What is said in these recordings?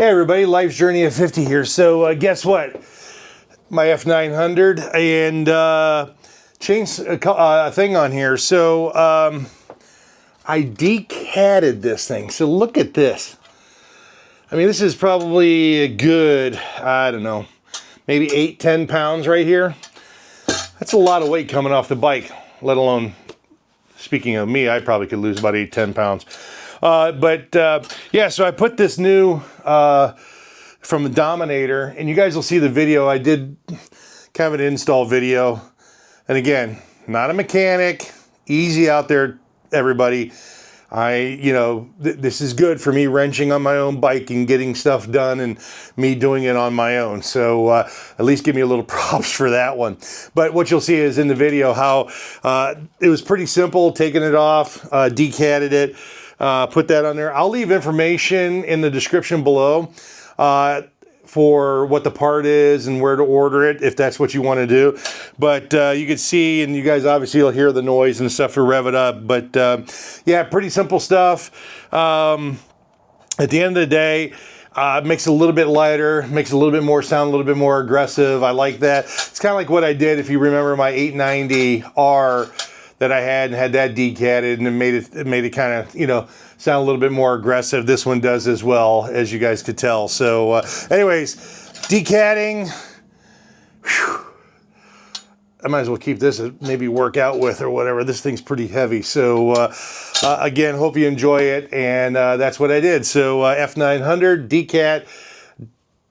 Hey everybody, Life's Journey of 50 here. So guess what? My F900 and changed a thing on here. So I decatted this thing. So look at this. I mean, this is probably a good, I don't know, maybe 8-10 pounds right here. That's a lot of weight coming off the bike, let alone, speaking of me, I probably could lose about 8-10 pounds. Yeah, so I put this new from the Dominator, and you guys will see the video. I did kind of an install video. And again, not a mechanic, easy out there, everybody. This is good for me wrenching on my own bike and getting stuff done and me doing it on my own. So at least give me a little props for that one. But what you'll see is in the video how it was pretty simple, taking it off, decatted it, put that on there. I'll leave information in the description below for what the part is and where to order it if that's what you want to do. But you can see, and you guys obviously will hear the noise and stuff to rev it up. But yeah, pretty simple stuff. At the end of the day, it makes it a little bit lighter, makes it a little bit more sound, a little bit more aggressive. I like that. It's kind of like what I did, if you remember my 890R that I had, and had that decatted, and it made it kind of, you know, sound a little bit more aggressive. This one does as well, as you guys could tell. So anyways, decatting. Whew. I might as well keep this, maybe work out with or whatever. This thing's pretty heavy. So again, hope you enjoy it. And that's what I did. So F900, decat,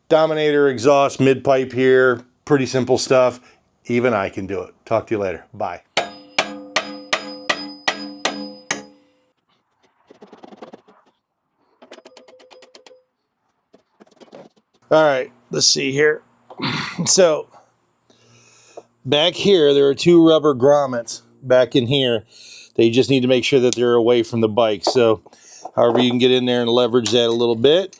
Dominator exhaust, mid pipe here. Pretty simple stuff. Even I can do it. Talk to you later. Bye. All right, let's see here. So back here, there are two rubber grommets back in here. They just need to make sure that they're away from the bike. So however you can get in there and leverage that a little bit.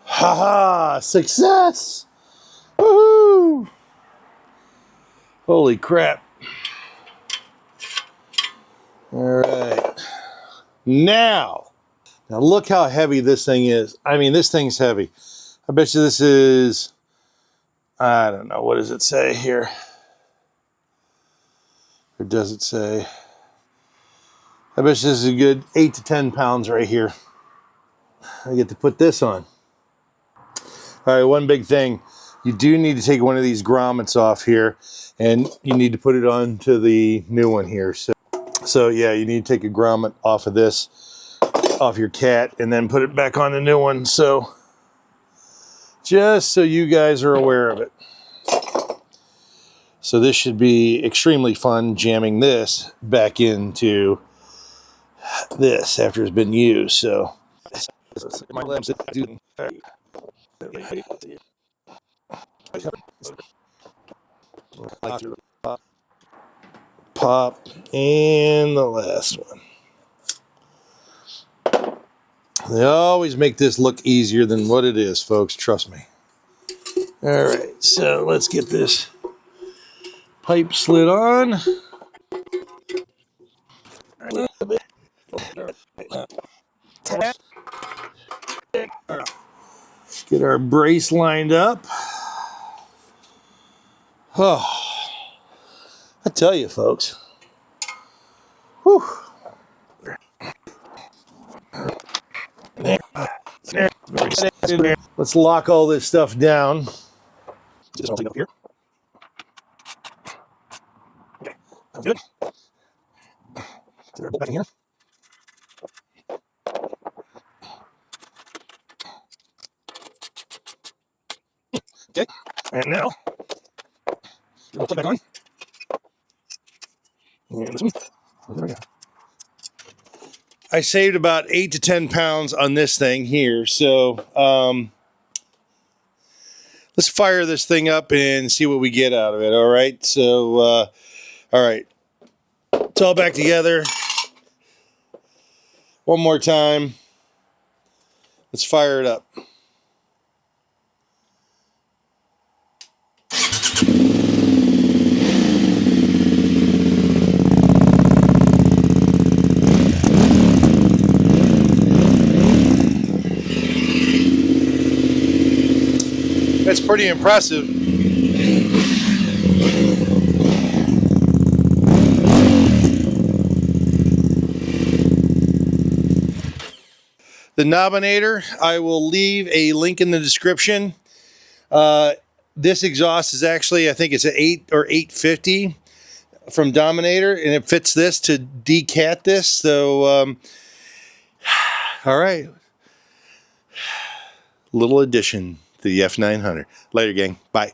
Haha, success! Woohoo! Holy crap. All right. Now look how heavy this thing is. I mean, this thing's heavy. I bet you this is, I don't know, what does it say here? Or does it say? I bet you this is a good 8 to 10 pounds right here. I get to put this on. All right, one big thing. You do need to take one of these grommets off here, and you need to put it onto the new one here. So yeah, you need to take a grommet off of this, off your cat, and then put it back on the new one. So just so you guys are aware of it. So this should be extremely fun, jamming this back into this after it's been used. So pop, and the last one. They always make this look easier than what it is, folks, trust me. All right, so let's get this pipe slid on. Get our brace lined up. Oh, I tell you, folks. Whew. Let's lock all this stuff down. Just up here. Okay, sounds good. Back in here. Okay, and now we'll put it back on. And this one. There we go. I saved about 8 to 10 pounds on this thing here. So let's fire this thing up and see what we get out of it. All right, so all right, it's all back together. One more time. Let's fire it up. That's pretty impressive. The Nominator, I will leave a link in the description. This exhaust is actually, I think it's an 8 or 850 from Dominator, and it fits this to decat this. So, all right. Little addition to the F900. Later, gang. Bye.